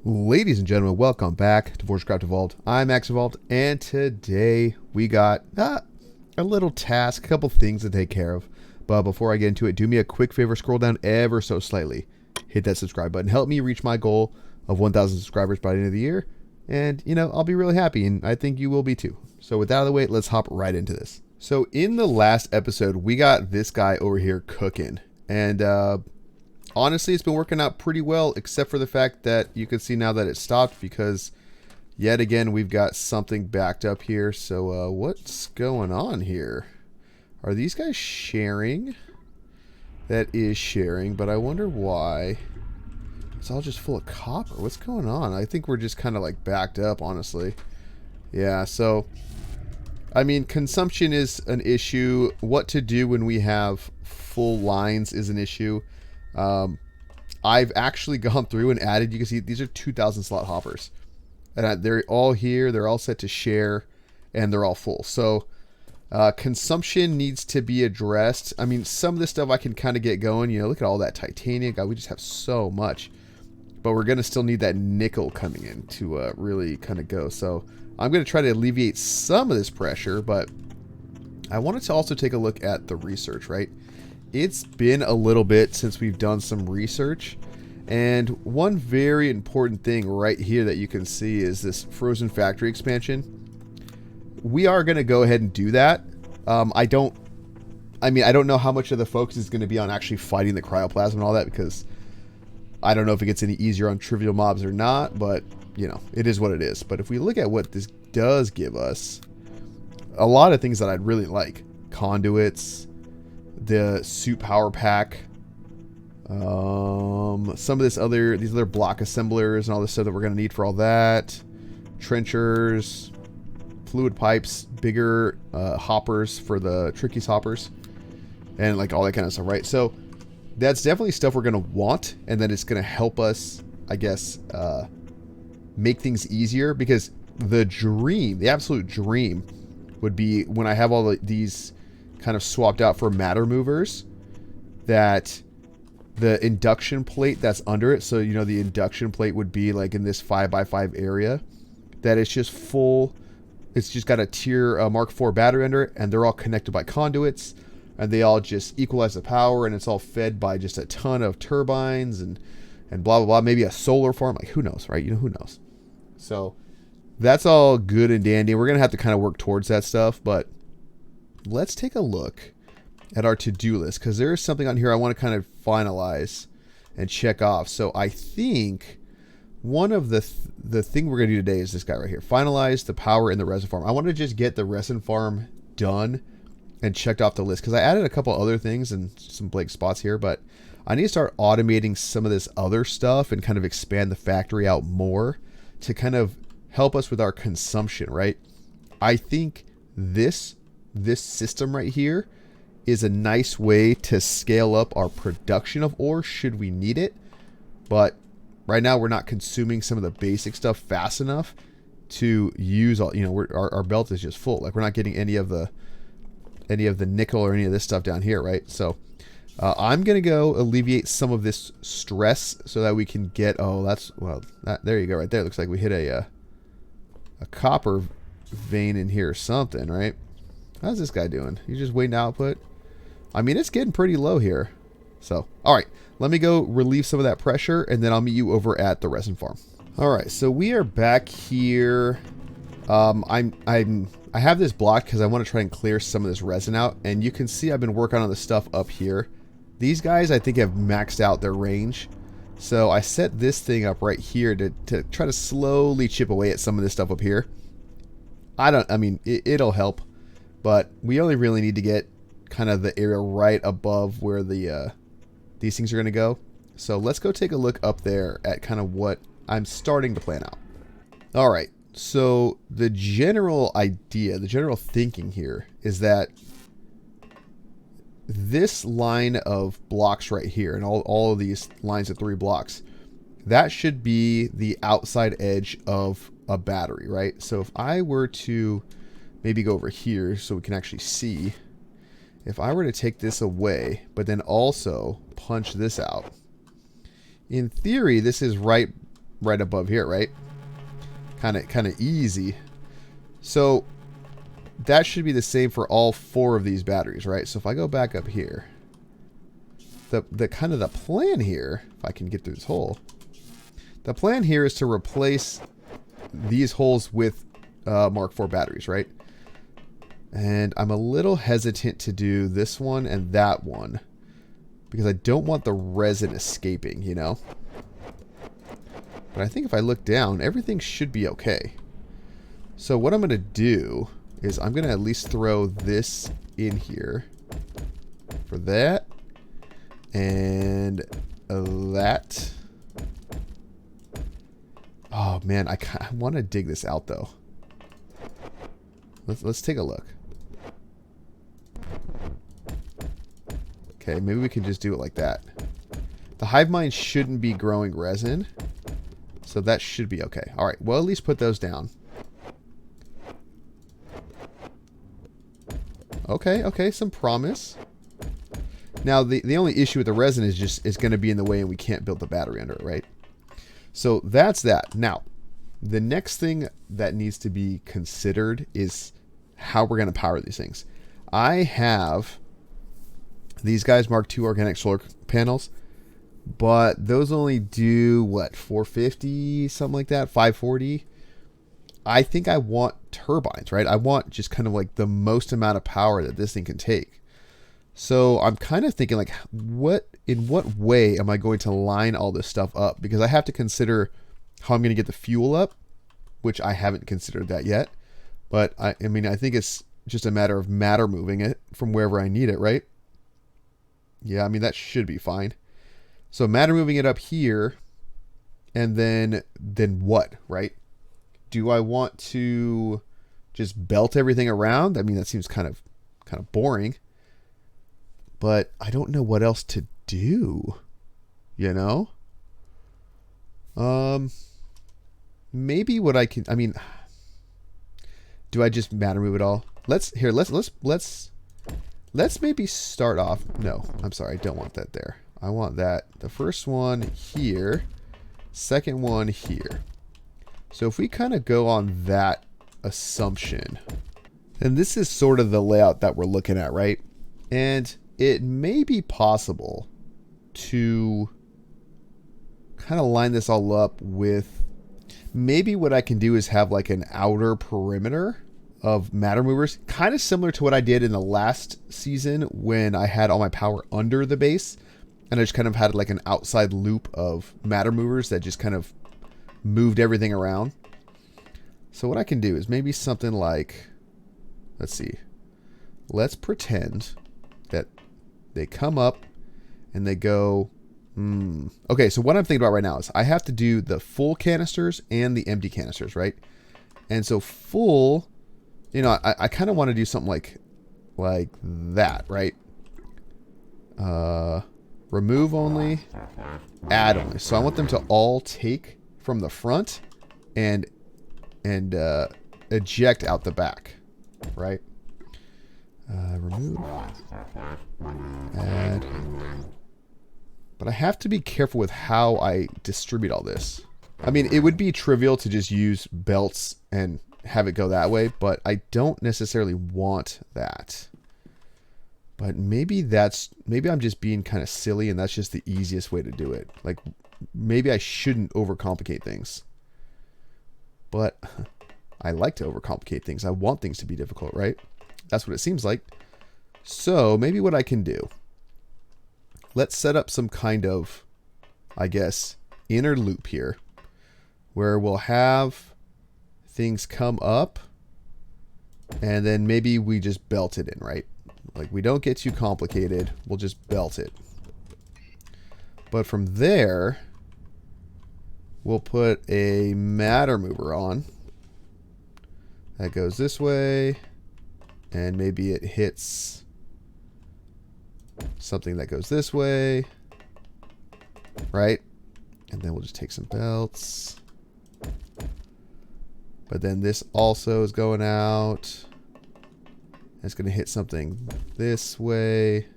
Ladies and gentlemen, welcome back to FortressCraft Evolved. I'm AxionEvolved, and today we got a little task, a couple things to take care of. But before I get into it, do me a quick favor, scroll down ever so slightly. Hit that subscribe button. Help me reach my goal of 1,000 subscribers by the end of the year. And, you know, I'll be really happy, and I think you will be too. So with that out of the way, let's hop right into this. So in the last episode, we got this guy over here cooking. And, honestly, it's been working out pretty well, except for the fact that you can see now that it stopped because, yet again, we've got something backed up here. So what's going on here? Are these guys sharing? That is sharing, but I wonder why. It's all just full of copper. What's going on? I think we're just kind of like backed up, honestly. Yeah, so, I mean, consumption is an issue. What to do when we have full lines is an issue. I've actually gone through and added, you can see these are 2,000 slot hoppers. And they're all here, they're all set to share, and they're all full. So consumption needs to be addressed. I mean, some of this stuff I can kind of get going. You know, look at all that titanium. God, we just have so much. But we're going to still need that nickel coming in to really kind of go. So I'm going to try to alleviate some of this pressure, but I wanted to also take a look at the research, right? It's been a little bit since we've done some research, and one very important thing right here that you can see is this frozen factory expansion. We are going to go ahead and do that. I don't know how much of the focus is going to be on actually fighting the cryoplasm and all that, because I don't know if it gets any easier on trivial mobs or not, but you know, it is what it is. But if we look at what this does give us, a lot of things that I'd really like: conduits, the suit power pack, some of these other block assemblers and all this stuff that we're going to need for all that, trenchers, fluid pipes, bigger hoppers for the trickies hoppers, and like all that kind of stuff, right? So that's definitely stuff we're going to want, and then it's going to help us, I guess, make things easier, because the absolute dream would be when I have all these kind of swapped out for matter movers, that the induction plate that's under it, so you know the induction plate would be like in this 5x5 area, that it's just full, it's just got a tier Mark IV battery under it, and they're all connected by conduits, and they all just equalize the power, and it's all fed by just a ton of turbines and blah blah blah, maybe a solar farm, like who knows, right? You know, who knows. So that's all good and dandy. We're gonna have to kind of work towards that stuff, but let's take a look at our to-do list, because there is something on here I want to kind of finalize and check off. So I think one of the thing we're going to do today is this guy right here. Finalize the power in the resin farm. I want to just get the resin farm done and checked off the list, because I added a couple other things and some blank spots here, but I need to start automating some of this other stuff and kind of expand the factory out more to kind of help us with our consumption, right? I think this system right here is a nice way to scale up our production of ore should we need it. But right now we're not consuming some of the basic stuff fast enough to use all, you know, our belt is just full. Like we're not getting any of the nickel or any of this stuff down here, right? So I'm going to go alleviate some of this stress so that we can get, there you go right there. Looks like we hit a copper vein in here or something, right? How's this guy doing? He's just waiting to output. I mean, it's getting pretty low here. So, all right, let me go relieve some of that pressure, and then I'll meet you over at the resin farm. All right, so we are back here. I have this block because I want to try and clear some of this resin out, and you can see I've been working on the stuff up here. These guys, I think, have maxed out their range. So I set this thing up right here to try to slowly chip away at some of this stuff up here. It'll help. But we only really need to get kind of the area right above where these things are going to go. So let's go take a look up there at kind of what I'm starting to plan out. All right. So the general idea, the general thinking here is that this line of blocks right here, and all of these lines of 3 blocks, that should be the outside edge of a battery, right? So if I were to maybe go over here so we can actually see, if I were to take this away, but then also punch this out, in theory, this is right right above here, right? Kind of easy. So that should be the same for all 4 of these batteries, right? So if I go back up here, the kind of the plan here, if I can get through this hole, the plan here is to replace these holes with Mark IV batteries, right? And I'm a little hesitant to do this one and that one because I don't want the resin escaping, you know? But I think if I look down, everything should be okay. So what I'm going to do is I'm going to at least throw this in here for that and that. Oh man, I want to dig this out though. Let's take a look. Okay, maybe we can just do it like that. The hive mind shouldn't be growing resin, so that should be okay. All right, well, at least put those down. Okay, okay, some promise. Now, the only issue with the resin is going to be in the way and we can't build the battery under it, right? So that's that. Now, the next thing that needs to be considered is how we're going to power these things. I have these guys Mark II organic solar panels, but those only do, what, 450, something like that, 540. I think I want turbines, right? I want just kind of like the most amount of power that this thing can take. So I'm kind of thinking like, in what way am I going to line all this stuff up? Because I have to consider how I'm going to get the fuel up, which I haven't considered that yet. But I mean, I think it's just a matter of matter moving it from wherever I need it, right? Yeah, I mean, that should be fine. So matter moving it up here, and then what, right? Do I want to just belt everything around? I mean, that seems kind of boring. But I don't know what else to do, you know? Maybe what I can, I mean, do I just matter move it all? Let's maybe start off. No, I'm sorry, I don't want that there. I want that, the first one here, second one here. So if we kind of go on that assumption, and this is sort of the layout that we're looking at, right? And it may be possible to kind of line this all up with, maybe what I can do is have like an outer perimeter of matter movers, kind of similar to what I did in the last season when I had all my power under the base, and I just kind of had like an outside loop of matter movers that just kind of moved everything around. So what I can do is maybe something like, let's see, let's pretend that they come up and they go, okay, so what I'm thinking about right now is I have to do the full canisters and the empty canisters, right? And so full, you know, I kind of want to do something like that, right? Remove only, add only. So I want them to all take from the front and eject out the back, right? Remove, add. But I have to be careful with how I distribute all this. I mean, it would be trivial to just use belts and have it go that way, but I don't necessarily want that. But maybe I'm just being kind of silly and that's just the easiest way to do it. Like, maybe I shouldn't overcomplicate things. But I like to overcomplicate things. I want things to be difficult, right? That's what it seems like. So maybe what I can do, let's set up some kind of, I guess, inner loop here where we'll have things come up and then maybe we just belt it in, right? Like, we don't get too complicated. We'll just belt it. But from there, we'll put a matter mover on. That goes this way. And maybe it hits something that goes this way. Right? And then we'll just take some belts. But then this also is going out. It's going to hit something this way.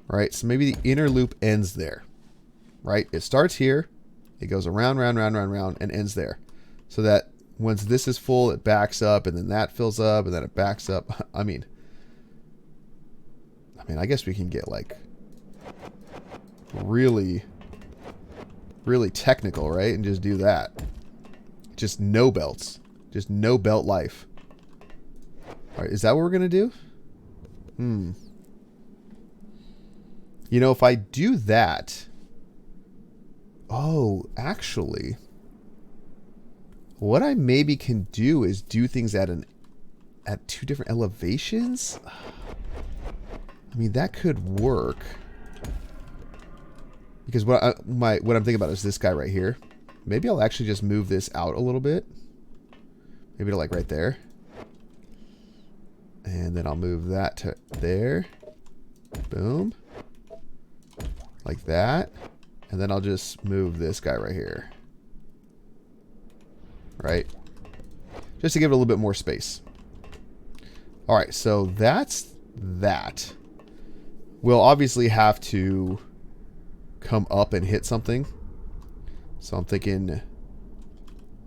Right? So maybe the inner loop ends there. Right? It starts here. It goes around, round, round, round, round, and ends there. So that once this is full, it backs up, and then that fills up, and then it backs up. I mean, I guess we can get like really, really technical, right? And just do that. Just no belts. Just no belt life. All right, is that what we're going to do? You know, if I do that... Oh, actually... What I maybe can do is do things at two different elevations? I mean, that could work. Because what I'm thinking about is this guy right here. Maybe I'll actually just move this out a little bit. Maybe to like right there. And then I'll move that to there. Boom. Like that. And then I'll just move this guy right here. Right? Just to give it a little bit more space. Alright, so that's that. We'll obviously have to come up and hit something. So I'm thinking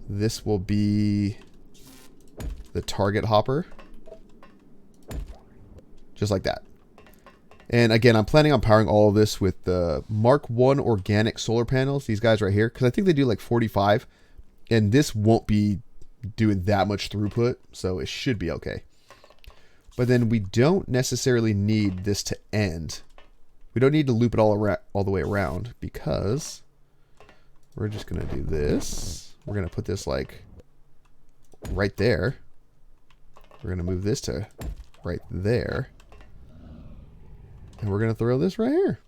this will be the target hopper. Just like that. And again, I'm planning on powering all of this with the Mark 1 organic solar panels. These guys right here. Because I think they do like 45. And this won't be doing that much throughput. So it should be okay. But then we don't necessarily need this to end. We don't need to loop it all the way around. Because we're just going to do this. We're going to put this like right there. We're going to move this to right there. And we're going to throw this right here.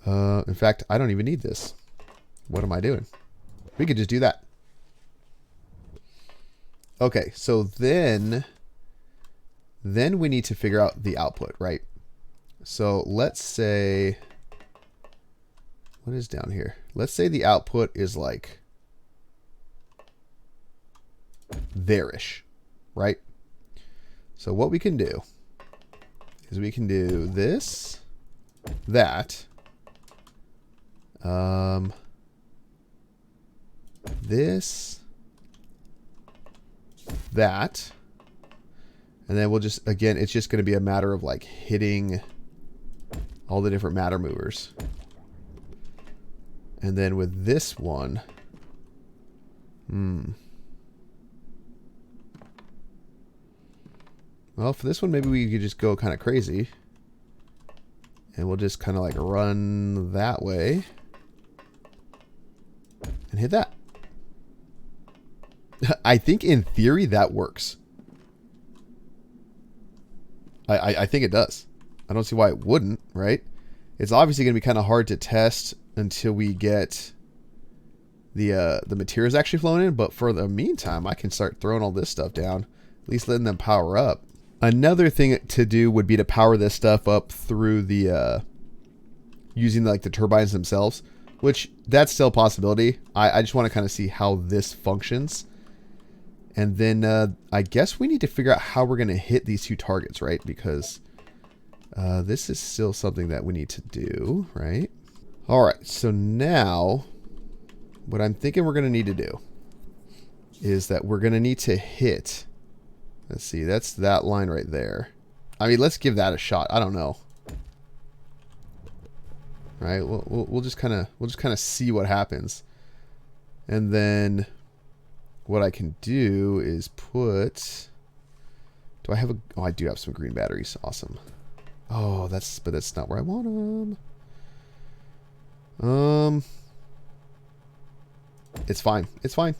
In fact, I don't even need this. What am I doing? We could just do that. Okay, so then we need to figure out the output, right? So let's say, what is down here? Let's say the output is like there-ish, right? So what we can do is we can do this, that, this, that, and then we'll just, again, it's just going to be a matter of like hitting all the different matter movers. And then with this one, well, for this one, maybe we could just go kind of crazy. And we'll just kind of like run that way. And hit that. I think in theory that works. I think it does. I don't see why it wouldn't, right? It's obviously going to be kind of hard to test until we get the materials actually flowing in. But for the meantime, I can start throwing all this stuff down. At least letting them power up. Another thing to do would be to power this stuff up through the using like the turbines themselves, which that's still a possibility. I just want to kind of see how this functions. And then I guess we need to figure out how we're going to hit these two targets, right? Because this is still something that we need to do, right? All right, so now what I'm thinking we're going to need to do is that we're going to need to hit... Let's see, that's that line right there. I mean, let's give that a shot. I don't know. Right? We'll just kind of see what happens. And then what I can do is put... Do I have a... Oh, I do have some green batteries. Awesome. Oh, but that's not where I want them. It's fine. It's fine.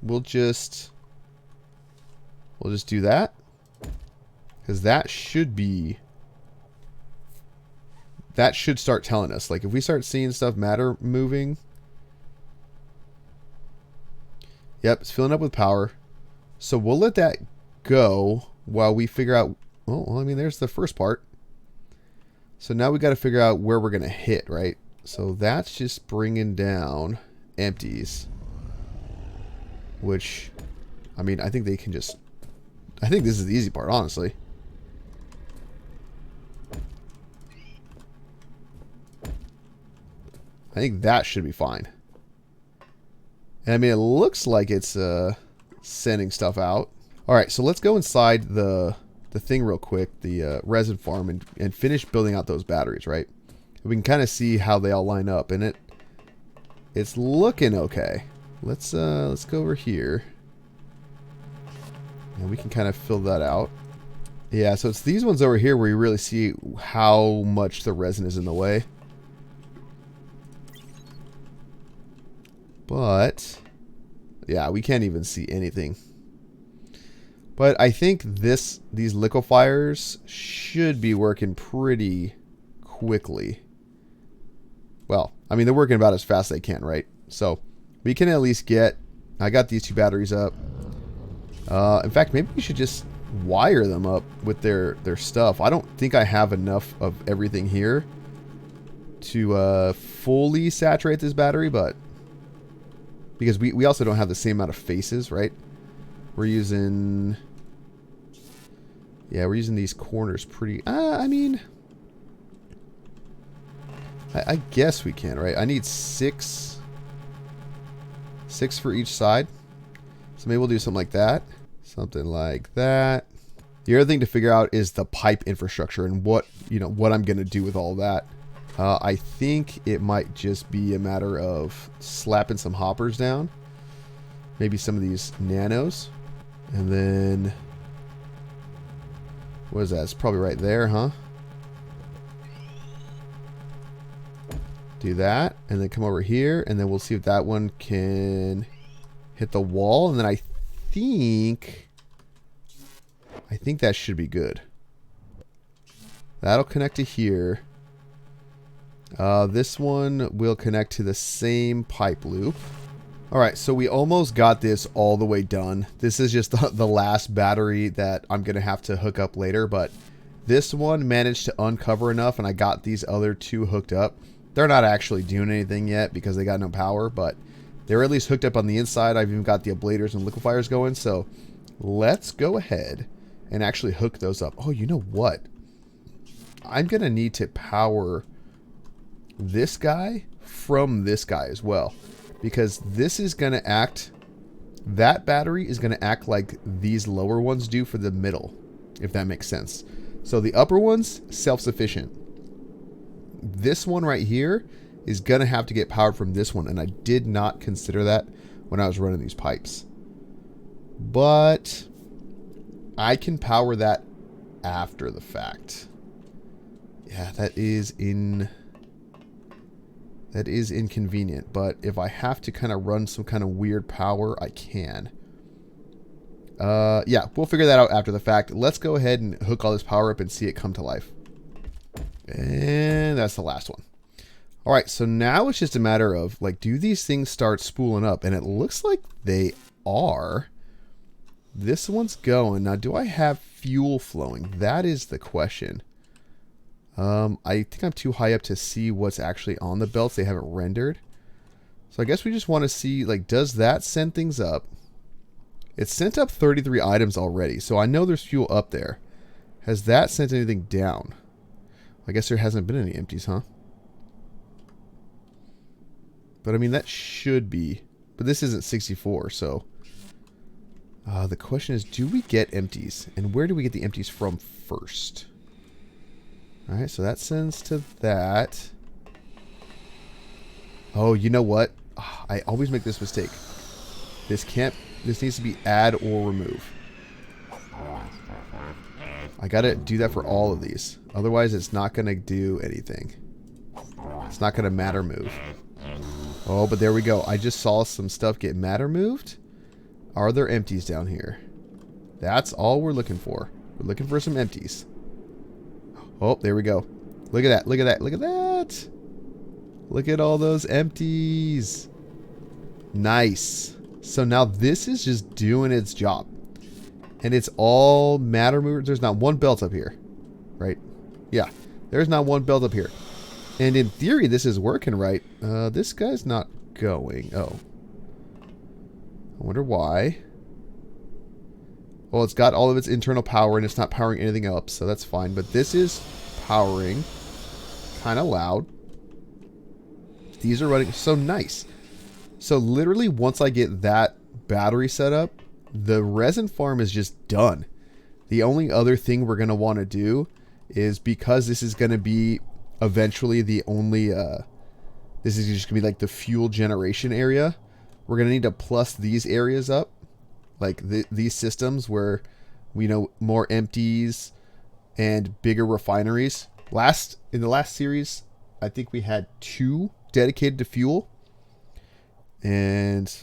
We'll just do that. Because that should be... That should start telling us. Like, if we start seeing stuff matter moving... Yep, it's filling up with power. So we'll let that go while we figure out... Well, I mean, there's the first part. So now we got to figure out where we're going to hit, right? So that's just bringing down empties. Which, I mean, I think they can just... I think this is the easy part, honestly. I think that should be fine. And I mean, it looks like it's sending stuff out. All right, so let's go inside the thing real quick, the resin farm, and finish building out those batteries, right? We can kind of see how they all line up, and it's looking okay. Let's go over here, and we can kind of fill that out. Yeah, so it's these ones over here where you really see how much the resin is in the way. But yeah, we can't even see anything. But I think these liquefiers should be working pretty quickly. Well, I mean, they're working about as fast as they can, right? So we can at least get... I got these 2 batteries up. In fact, maybe we should just wire them up with their stuff. I don't think I have enough of everything here to fully saturate this battery, but... Because we also don't have the same amount of faces, right? We're using... Yeah, we're using these corners pretty... I mean... I guess we can, right? I need 6 for each side. So maybe we'll do something like that. Something like that. The other thing to figure out is the pipe infrastructure and what I'm going to do with all that. I think it might just be a matter of slapping some hoppers down. Maybe some of these nanos. And then... What is that? It's probably right there, huh? Do that, and then come over here, and then we'll see if that one can hit the wall, and then I think that should be good. That'll connect to here. This one will connect to the same pipe loop. Alright, so we almost got this all the way done. This is just the last battery that I'm going to have to hook up later, but this one managed to uncover enough, and I got these other 2 hooked up. They're not actually doing anything yet because they got no power, but they're at least hooked up on the inside. I've even got the ablators and liquefiers going, so let's go ahead and actually hook those up. Oh, you know what? I'm going to need to power this guy from this guy as well, because this is going to act... That battery is going to act like these lower ones do for the middle, if that makes sense. So the upper one's self-sufficient. This one right here is going to have to get powered from this one, and I did not consider that when I was running these pipes. But I can power that after the fact. Yeah, that is inconvenient, but if I have to kind of run some kind of weird power, I can. Yeah, we'll figure that out after the fact. Let's go ahead and hook all this power up and see it come to life. And that's the last one. All right, so now it's just a matter of, like, do these things start spooling up? And it looks like they are. This one's going. Now, do I have fuel flowing? That is the question. I think I'm too high up to see what's actually on the belts. They haven't rendered. So I guess we just want to see, like, does that send things up? It's sent up 33 items already, so I know there's fuel up there. Has that sent anything down? I guess there hasn't been any empties, huh? But I mean, that should be... But this isn't 64, so... the question is, do we get empties? And where do we get the empties from first? Alright, so that sends to that. Oh, you know what? I always make this mistake. This needs to be add or remove. I gotta do that for all of these. Otherwise, it's not gonna do anything. It's not gonna matter move. Oh, but there we go. I just saw some stuff get matter moved. Are there empties down here? That's all we're looking for. We're looking for some empties. Oh, there we go. Look at that. Look at that. Look at that. Look at all those empties. Nice. So now this is just doing its job. And it's all matter movers. There's not one belt up here. Right? Yeah. There's not one belt up here. And in theory, this is working right. This guy's not going. Oh. I wonder why. Well, it's got all of its internal power and it's not powering anything up, so that's fine. But this is powering kind of loud. These are running so nice. So literally once I get that battery set up, the resin farm is just done. The only other thing we're going to want to do is, because this is going to be eventually the only, this is just going to be like the fuel generation area. We're going to need to plus these areas up, like these systems where we know more empties and bigger refineries. In the last series, I think we had 2 dedicated to fuel. And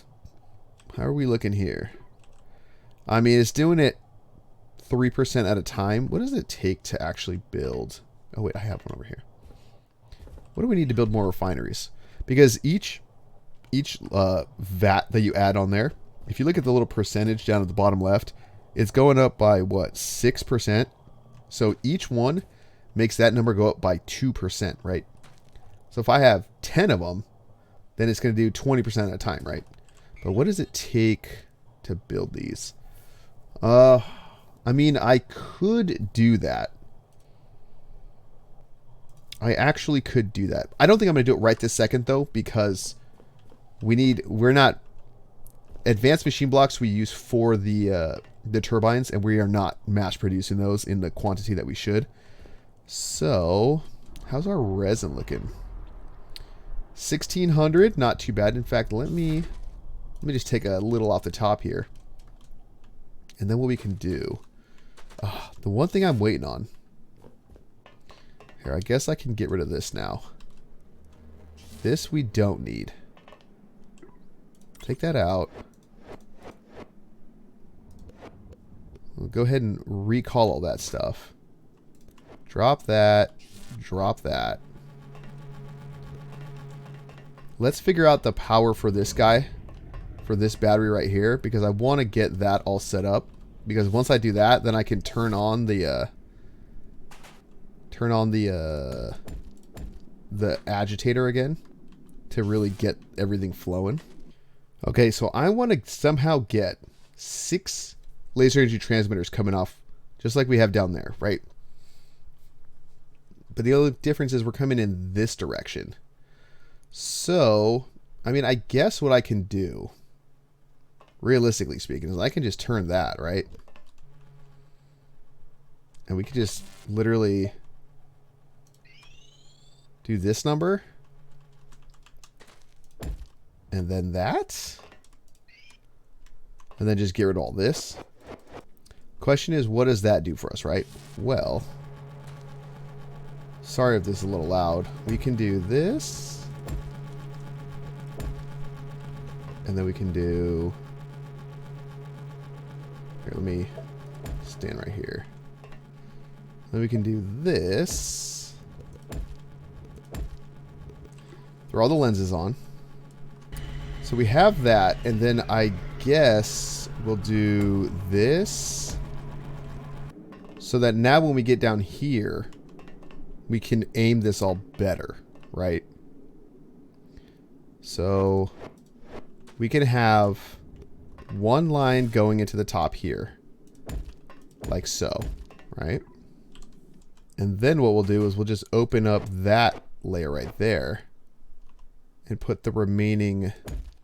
how are we looking here? I mean, it's doing it 3% at a time. What does it take to actually build? Oh, wait, I have one over here. What do we need to build more refineries? Because each vat that you add on there, if you look at the little percentage down at the bottom left, it's going up by what, 6%? So each one makes that number go up by 2%, right? So if I have 10 of them, then it's going to do 20% at a time, right? But what does it take to build these? I mean, I could do that. I actually could do that. I don't think I'm going to do it right this second, though, because we're not... Advanced machine blocks we use for the turbines, and we are not mass producing those in the quantity that we should. So, how's our resin looking? 1,600, not too bad. In fact, let me just take a little off the top here. And then what we can do... the one thing I'm waiting on... Here, I guess I can get rid of this now. This we don't need. Take that out. We'll go ahead and recall all that stuff. Drop that. Drop that. Let's figure out the power for this guy. For this battery right here. Because I want to get that all set up. Because once I do that, then I can turn on the agitator again. To really get everything flowing. Okay, so I want to somehow get 6 laser energy transmitters coming off, just like we have down there, right? But the only difference is we're coming in this direction. So, I mean, I guess what I can do, realistically speaking, is I can just turn that, right? And we can just literally do this number. And then that. And then just get rid of all this. Question is, what does that do for us, right? Well, sorry if this is a little loud. We can do this. And then we can do... Here, let me stand right here. Then we can do this. Throw all the lenses on. So we have that, and then I guess we'll do this. So that now when we get down here, we can aim this all better, right? So we can have one line going into the top here, like so, right? And then what we'll do is we'll just open up that layer right there and put the remaining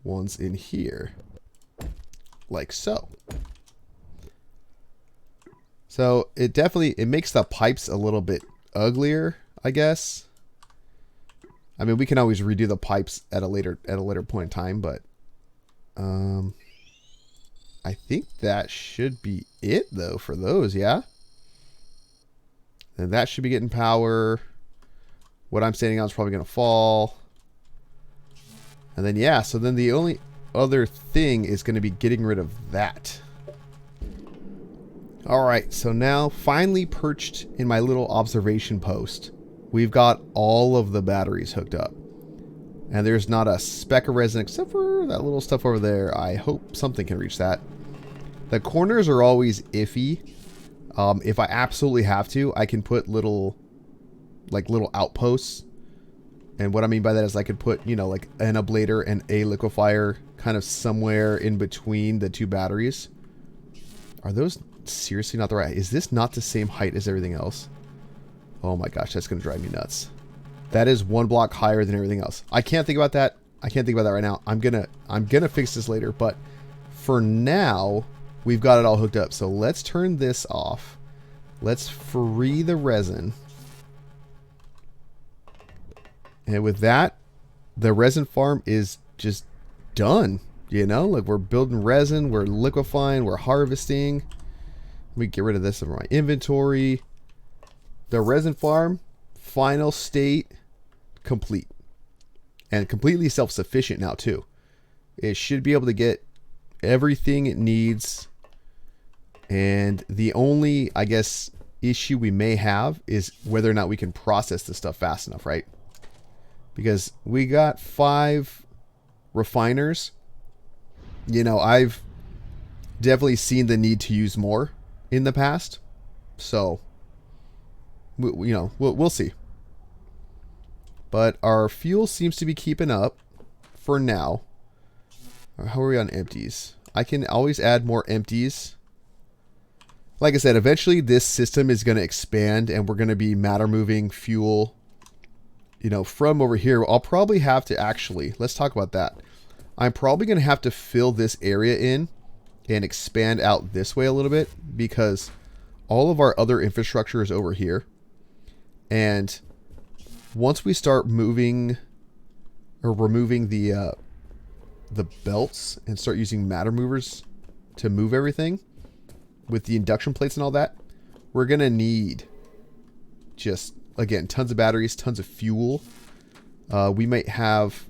ones in here, like so. So it makes the pipes a little bit uglier, I guess. I mean, we can always redo the pipes at a later point in time, but I think that should be it though for those, yeah. And that should be getting power. What I'm standing on is probably going to fall. And then, yeah, so then the only other thing is going to be getting rid of that. Alright, so now finally perched in my little observation post, we've got all of the batteries hooked up. And there's not a speck of resin except for that little stuff over there. I hope something can reach that. The corners are always iffy. If I absolutely have to, I can put little outposts. And what I mean by that is I could put, you know, like an ablator and a liquefier kind of somewhere in between the 2 batteries. Are those seriously not the right? Is this not the same height as everything else? Oh my gosh, that's going to drive me nuts. That is 1 block higher than everything else. I can't think about that. I can't think about that right now. I'm gonna fix this later, but for now, we've got it all hooked up. So let's turn this off. Let's free the resin. And with that, the resin farm is just done. You know, like we're building resin, we're liquefying, we're harvesting. Let me get rid of this from my inventory. The resin farm, final state, complete. And completely self-sufficient now too. It should be able to get everything it needs. And the only, I guess, issue we may have is whether or not we can process this stuff fast enough, right? Because we got 5 refiners. You know, I've definitely seen the need to use more in the past. So, you know, we'll see. But our fuel seems to be keeping up for now. How are we on empties? I can always add more empties. Like I said, eventually this system is going to expand and we're going to be matter moving fuel, you know, from over here. I'll probably have to actually, let's talk about that. I'm probably going to have to fill this area in and expand out this way a little bit because all of our other infrastructure is over here. And once we start moving or removing the belts and start using matter movers to move everything with the induction plates and all that, we're going to need just, again, tons of batteries, tons of fuel. We might have,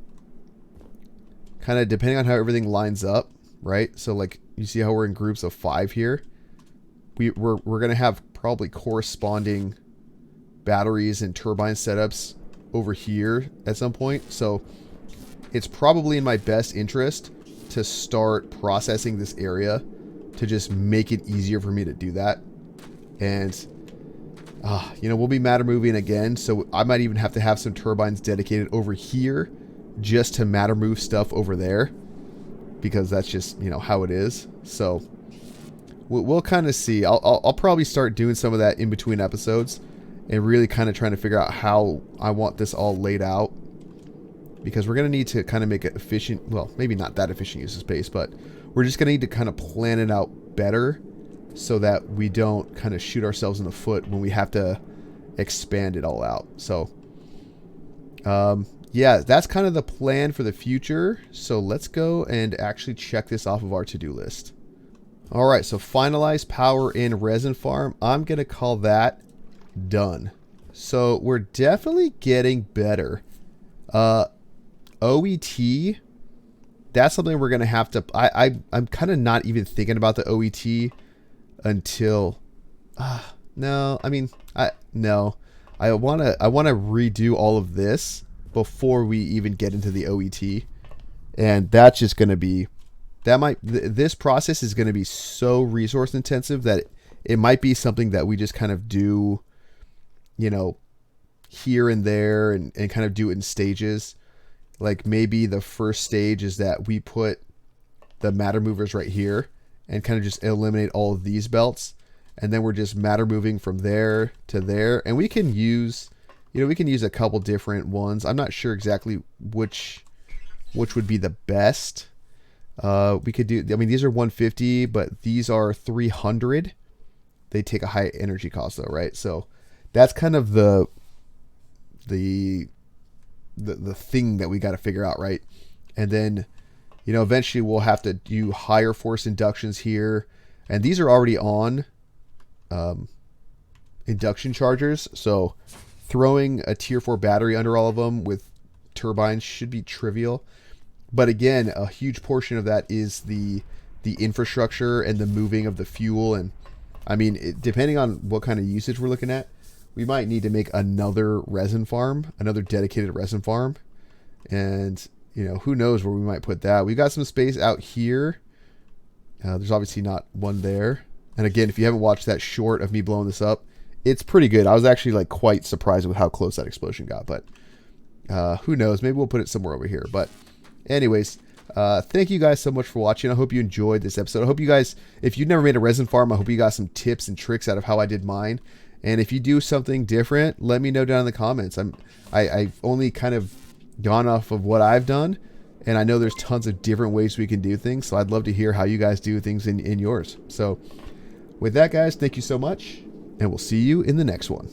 kind of depending on how everything lines up, right? So like you see how we're in groups of 5 here. We're going to have probably corresponding batteries and turbine setups over here at some point. So it's probably in my best interest to start processing this area to just make it easier for me to do that. And you know, we'll be matter moving again, so I might even have to have some turbines dedicated over here just to matter move stuff over there, because that's just, you know, how it is. So we'll kind of see. I'll probably start doing some of that in between episodes and really kind of trying to figure out how I want this all laid out, because we're going to need to kind of make it efficient. Well, maybe not that efficient use of space, but we're just going to need to kind of plan it out better so that we don't kind of shoot ourselves in the foot when we have to expand it all out. So, yeah, that's kind of the plan for the future. So let's go and actually check this off of our to-do list. All right, so finalize power in resin farm. I'm going to call that done. So we're definitely getting better. OET, that's something we're going to have to... I'm kind of not even thinking about the OET until... no, I mean, no. I want to redo all of this before we even get into the OET. And that's just going to be... this process is going to be so resource intensive that it might be something that we just kind of do, you know, here and there and kind of do it in stages. Like maybe the first stage is that we put the matter movers right here and kind of just eliminate all of these belts. And then we're just matter moving from there to there. And we can use, you know, we can use a couple different ones. I'm not sure exactly which would be the best. We could do, I mean, these are 150, but these are 300. They take a high energy cost though, right? So that's kind of the thing that we got to figure out, right? And then, you know, eventually we'll have to do higher force inductions here. And these are already on induction chargers. So throwing a tier 4 battery under all of them with turbines should be trivial. But again, a huge portion of that is the infrastructure and the moving of the fuel. And I mean, depending on what kind of usage we're looking at, we might need to make another resin farm, another dedicated resin farm. And, you know, who knows where we might put that. We've got some space out here. There's obviously not one there. And again, if you haven't watched that short of me blowing this up, it's pretty good. I was actually like quite surprised with how close that explosion got. But who knows? Maybe we'll put it somewhere over here. But anyways, thank you guys so much for watching. I hope you enjoyed this episode. I hope you guys, if you've never made a resin farm, I hope you got some tips and tricks out of how I did mine. And if you do something different, let me know down in the comments. I've only kind of gone off of what I've done, and I know there's tons of different ways we can do things. So I'd love to hear how you guys do things in yours. So with that, guys, thank you so much, and we'll see you in the next one.